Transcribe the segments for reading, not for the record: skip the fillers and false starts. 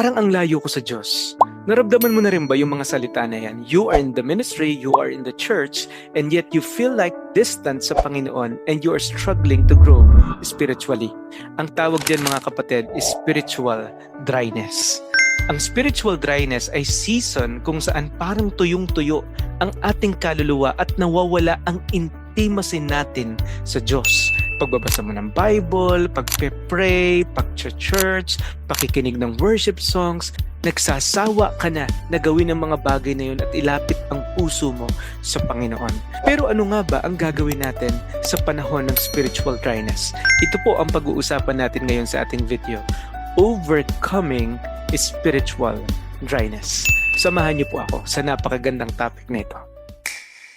Parang ang layo ko sa Diyos. Naramdaman mo na rin ba yung mga salita na yan? You are in the ministry, you are in the church, and yet you feel like distant sa Panginoon and you are struggling to grow spiritually. Ang tawag dyan mga kapatid is spiritual dryness. Ang spiritual dryness ay season kung saan parang tuyong-tuyo ang ating kaluluwa at nawawala ang intimacy natin sa Diyos. Pagbabasa mo ng Bible, pagpe-pray, pag-church, pakikinig ng worship songs, nagsasawa ka na gawin ang mga bagay na yun at ilapit ang puso mo sa Panginoon. Pero ano nga ba ang gagawin natin sa panahon ng spiritual dryness? Ito po ang pag-uusapan natin ngayon sa ating video. Overcoming spiritual dryness. Samahan niyo po ako sa napakagandang topic na ito.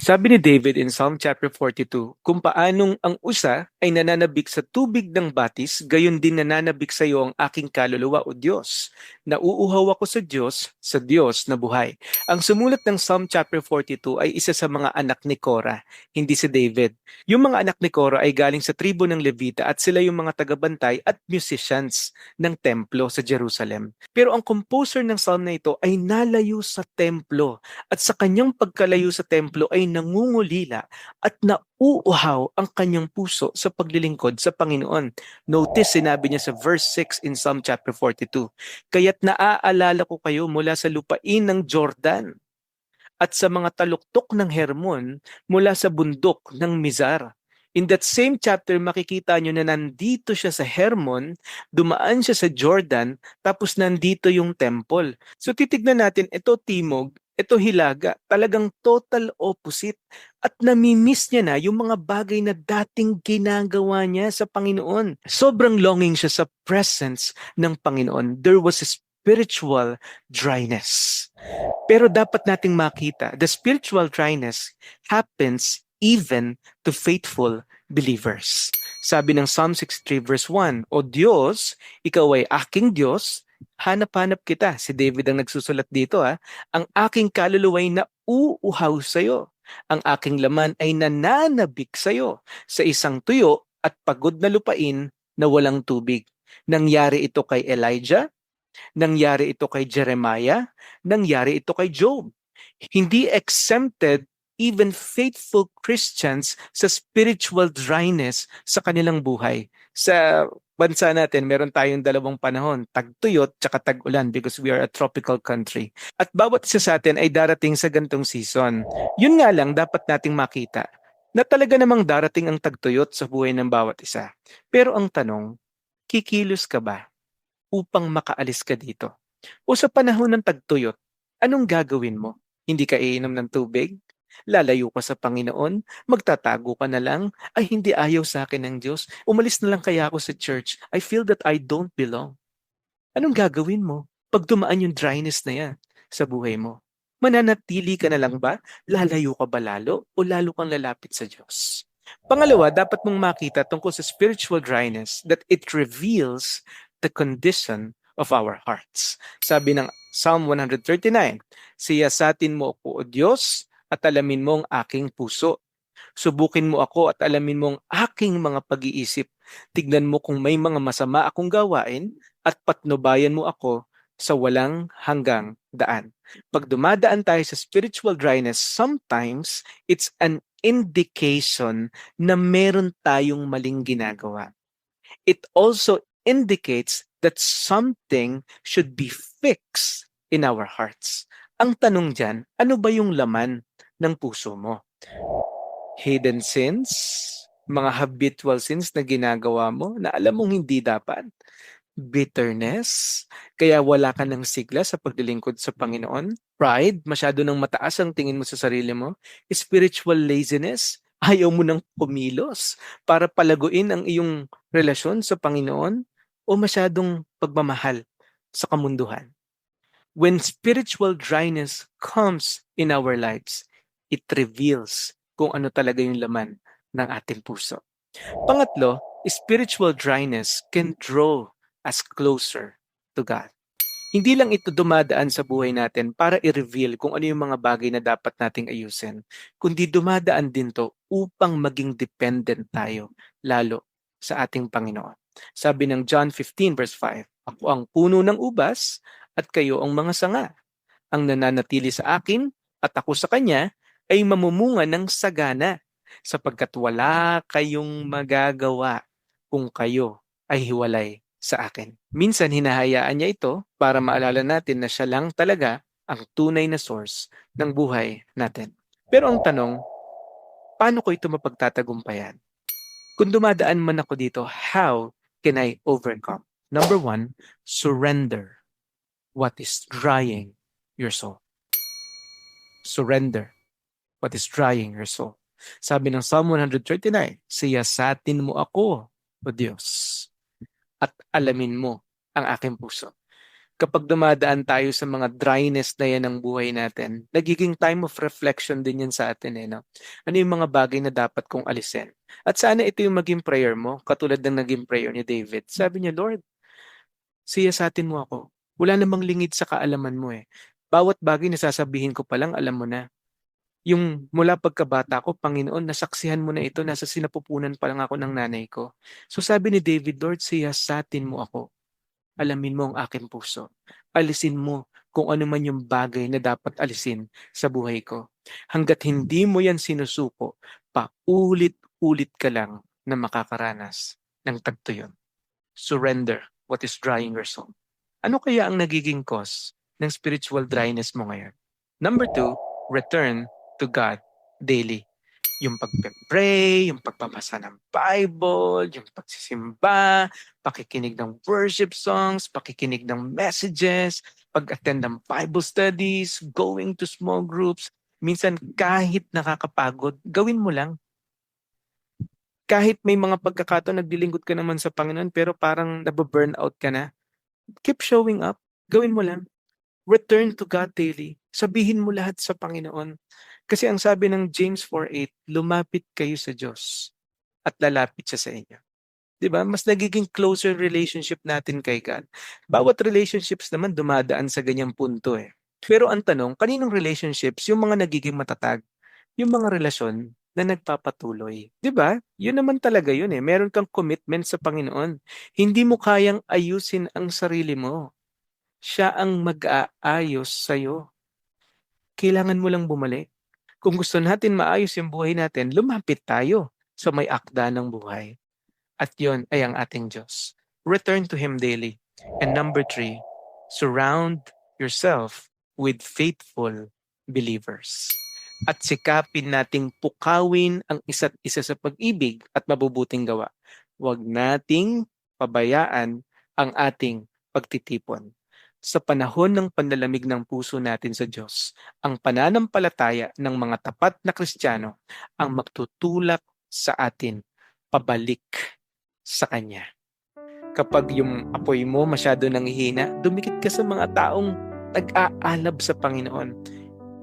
Sabi ni David in Psalm chapter 42, kung paanong ang usa ay nananabik sa tubig ng batis, gayon din nananabik sa iyo ang aking kaluluwa o Diyos. Nauuhaw ako sa Diyos na buhay. Ang sumulat ng Psalm chapter 42 ay isa sa mga anak ni Korah, hindi si David. Yung mga anak ni Korah ay galing sa tribo ng Levita at sila yung mga tagabantay at musicians ng templo sa Jerusalem. Pero ang composer ng psalm na ito ay nalayo sa templo at sa kanyang pagkalayo sa templo ay nangungulila at nauuhaw ang kanyang puso sa paglilingkod sa Panginoon. Notice, sinabi niya sa verse 6 in Psalm chapter 42, kaya't naaalala ko kayo mula sa lupain ng Jordan at sa mga taluktok ng Hermon mula sa bundok ng Mizar. In that same chapter, makikita nyo na nandito siya sa Hermon, dumaan siya sa Jordan, tapos nandito yung temple. So titignan natin, ito timog, ito hilaga, talagang total opposite. At namimiss niya na yung mga bagay na dating ginagawa niya sa Panginoon. Sobrang longing siya sa presence ng Panginoon. There was a spiritual dryness. Pero dapat nating makita, the spiritual dryness happens even to faithful believers. Sabi ng Psalm 63 verse 1, O Diyos, ikaw ay aking Diyos, hanap-hanap kita. Si David ang nagsusulat dito. Ang aking kaluluwa'y nauuhaw sa iyo. Ang aking laman ay nananabik sa iyo sa isang tuyo at pagod na lupain na walang tubig. Nangyari ito kay Elijah, nangyari ito kay Jeremiah, nangyari ito kay Job. Hindi exempted even faithful Christians sa spiritual dryness sa kanilang buhay. Sa bansa natin, meron tayong dalawang panahon, tagtuyot tsaka tag-ulan because we are a tropical country. At bawat isa sa atin ay darating sa gantong season. Yun nga lang, dapat nating makita na talaga namang darating ang tagtuyot sa buhay ng bawat isa. Pero ang tanong, kikilos ka ba upang makaalis ka dito? O sa panahon ng tagtuyot, anong gagawin mo? Hindi ka iinom ng tubig? Lalayo ka sa Panginoon? Magtatago ka na lang? Ay, hindi ayaw sa akin ng Diyos. Umalis na lang kaya ako sa church. I feel that I don't belong. Anong gagawin mo pag dumaan yung dryness na yan sa buhay mo? Mananatili ka na lang ba? Lalayo ka ba lalo? O lalo kang lalapit sa Diyos? Pangalawa, dapat mong makita tungkol sa spiritual dryness that it reveals the condition of our hearts. Sabi ng Psalm 139, siyasatin mo ako, O Diyos, at alamin mo ang aking puso. Subukin mo ako at alamin mo ang aking mga pag-iisip. Tignan mo kung may mga masama akong gawain at patnubayan mo ako sa walang hanggang daan. Pag dumadaan tayo sa spiritual dryness, sometimes it's an indication na meron tayong maling ginagawa. It also indicates that something should be fixed in our hearts. Ang tanong dyan, ano ba yung laman ng puso mo? Hidden sins, mga habitual sins na ginagawa mo na alam mong hindi dapat. Bitterness, kaya wala ka ng sigla sa paglilingkod sa Panginoon. Pride, masyado nang mataas ang tingin mo sa sarili mo. Spiritual laziness, ayaw mo nang kumilos para palaguin ang iyong relasyon sa Panginoon. O masyadong pagmamahal sa kamunduhan. When spiritual dryness comes in our lives, it reveals kung ano talaga yung laman ng ating puso. Pangatlo, spiritual dryness can draw us closer to God. Hindi lang ito dumadaan sa buhay natin para i-reveal kung ano yung mga bagay na dapat nating ayusin, kundi dumadaan din to upang maging dependent tayo lalo sa ating Panginoon. Sabi ng John 15 verse 5, ako ang puno ng ubas at kayo ang mga sanga. Ang nananatili sa akin at ako sa kanya ay mamumunga ng sagana, sapagkat wala kayong magagawa kung kayo ay hiwalay sa akin. Minsan hinahayaan niya ito para maalala natin na siya lang talaga ang tunay na source ng buhay natin. Pero ang tanong, paano ko ito mapagtatagumpayan? Kung dumadaan man ako dito, how can I overcome? Number 1, surrender what is drying your soul. Surrender what is drying your soul. Sabi ng Psalm 139, siyasatin mo ako, O Diyos, at alamin mo ang aking puso. Kapag dumadaan tayo sa mga dryness na yan ng buhay natin, nagiging time of reflection din yan sa atin. No? Ano yung mga bagay na dapat kong alisin? At sana ito yung maging prayer mo, katulad ng naging prayer ni David. Sabi niya, Lord, siyasatin mo ako. Wala namang lingid sa kaalaman mo eh. Bawat bagay na sasabihin ko palang alam mo na. Yung mula pagkabata ko, Panginoon, nasaksihan mo na ito, nasa sinapupunan pa lang ako ng nanay ko. So sabi ni David, Lord, siyasatin mo ako. Alamin mo ang aking puso. Alisin mo kung ano man yung bagay na dapat alisin sa buhay ko. Hanggat hindi mo yan sinusuko, paulit-ulit ka lang na makakaranas ng tagtuyon. Surrender what is drying your soul. Ano kaya ang nagiging cause ng spiritual dryness mo ngayon? Number 2, return to God daily. Yung pagpe-pray, yung pagpapasa ng Bible, yung pagsisimba, pakikinig ng worship songs, pakikinig ng messages, pag-attend ng Bible studies, going to small groups. Minsan kahit nakakapagod, gawin mo lang. Kahit may mga pagkakataon naglilingkod ka naman sa Panginoon pero parang nababurn out ka na, keep showing up. Gawin mo lang. Return to God daily. Sabihin mo lahat sa Panginoon. Kasi ang sabi ng James 4:8, lumapit kayo sa Diyos at lalapit siya sa inyo. 'Di ba? Mas nagiging closer relationship natin kay God. Bawat relationships naman dumadaan sa ganyang punto eh. Pero ang tanong, kaninong relationships yung mga nagiging matatag? Yung mga relasyon na nagpapatuloy. 'Di ba? Yun naman talaga yun eh. Meron kang commitment sa Panginoon. Hindi mo kayang ayusin ang sarili mo. Siya ang mag-aayos sa'yo. Kailangan mo lang bumalik. Kung gusto natin maayos yung buhay natin, lumapit tayo sa may akda ng buhay. At yon ay ang ating Diyos. Return to Him daily. And number 3, surround yourself with faithful believers. At sikapin nating pukawin ang isa't isa sa pag-ibig at mabubuting gawa. Huwag nating pabayaan ang ating pagtitipon. Sa panahon ng panlalamig ng puso natin sa Diyos, ang pananampalataya ng mga tapat na Kristiyano ang magtutulak sa atin pabalik sa Kanya. Kapag yung apoy mo masyado nanghihina, dumikit ka sa mga taong nag-aalab sa Panginoon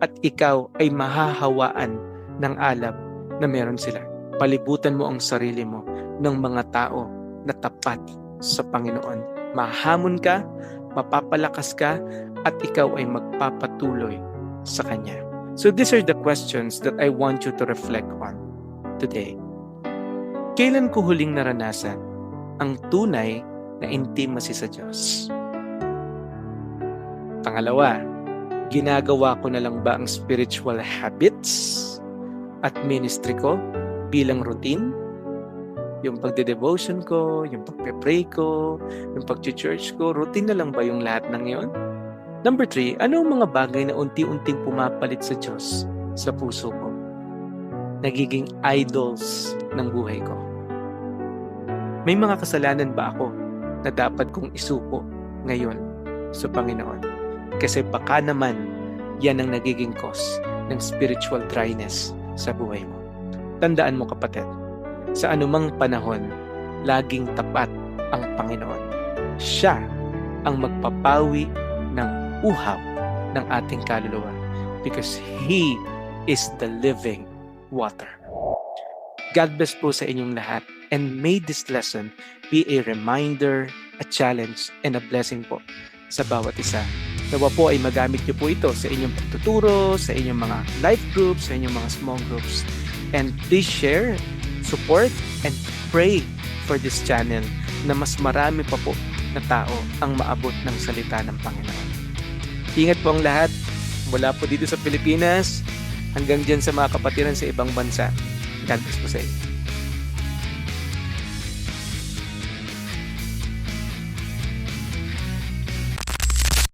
at ikaw ay mahahawaan ng alab na meron sila. Palibutan mo ang sarili mo ng mga tao na tapat sa Panginoon. Mahamon ka, mapapalakas ka, at ikaw ay magpapatuloy sa Kanya. So these are the questions that I want you to reflect on today. Kailan ko huling naranasan ang tunay na intimacy sa Diyos? Pangalawa, ginagawa ko na lang ba ang spiritual habits at ministry ko bilang routine? Yung pagde-devotion ko, yung pagpe-pray ko, yung pag-church ko, routine na lang ba yung lahat ng yon? Number 3, ano ang mga bagay na unti-unting pumapalit sa Diyos sa puso ko? Nagiging idols ng buhay ko. May mga kasalanan ba ako na dapat kong isuko ngayon sa Panginoon? Kasi baka naman yan ang nagiging cause ng spiritual dryness sa buhay mo. Tandaan mo kapatid, sa anumang panahon, laging tapat ang Panginoon. Siya ang magpapawi ng uhaw ng ating kaluluwa because He is the living water. God bless po sa inyong lahat, and may this lesson be a reminder, a challenge, and a blessing po sa bawat isa. Nawa po ay magamit niyo po ito sa inyong pagtuturo, sa inyong mga life groups, sa inyong mga small groups. And please share, support, and pray for this channel na mas marami pa po na tao ang maabot ng salita ng Panginoon. Ingat po ang lahat, mula po dito sa Pilipinas hanggang dyan sa mga kapatiran sa ibang bansa. God bless po sa inyo.